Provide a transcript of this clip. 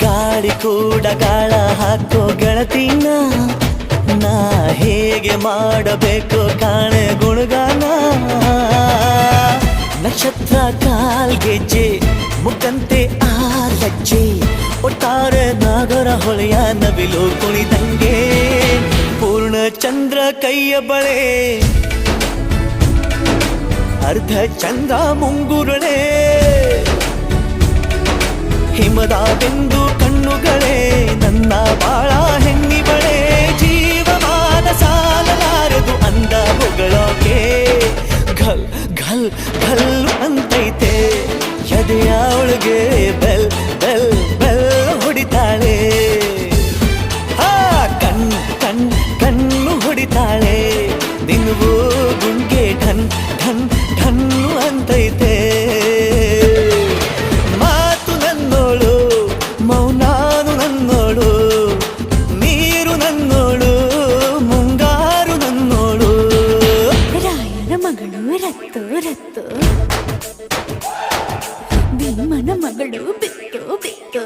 ಗಾಳಿ ಕೂಡ ಗಾಳ ಹಾಕೋ ಗೆಳತಿನ ನಾ ಹೇಗೆ ಮಾಡಬೇಕು ಕಾಣೆ ಗುಣಗಾನ ನಕ್ಷತ್ರ ಕಾಲ್ಗೆಜ್ಜೆ ಮುಖಂತೆ ಆಲಜ್ಜೆ ಒಟ್ಟಾರೆ ನಾಗರ ಹೊಳೆಯ ನವಿಲು ಕುಣಿದಂಗೆ ಪೂರ್ಣ ಚಂದ್ರ ಕೈಯ ಬಳೆ ಅರ್ಧ ಚಂದ್ರ ಮುಂಗುರುಳೆ ಹಿಮದ ಬೆಂದು ಕಣ್ಣುಗಳೇ ನನ್ನ ಬಾಳ ಹೆಣ್ಣಿಬಳೆ ಜೀವಮಾನ ಸಾಲಲಾರದು ಅಂದ ಹೊಗಳೋಕೆ ಘಲ್ ಘಲ್ ಘಲ್ ಅಂತೈತೆ ಎದೆಯ ಒಳಗೆ ಬೆಲ್ ಬೆಲ್ ಬೆಲ್ ಹೊಡಿತಾಳೆ ಕಣ್ ಕಣ್ ಕಣ್ಣು ಹೊಡಿತಾಳೆ ದಿನವೂ ಗುಂಗೆ ಢನ್ ಢನ್ ಢನ್ನು ಅಂತೈತೆ ಮಾತು ನನ್ನೋಳು ಮೌನಾನು ನನ್ನೋಳು ನೀರು ನನ್ನೋಳು ಮುಂಗಾರು ನನ್ನೋಳು ರಾಯನ ಮಗಳು ರತ್ತು ರತ್ತು ಭೀಮನ ಮಗಳು ಬಿತ್ತು ಬಿತ್ತು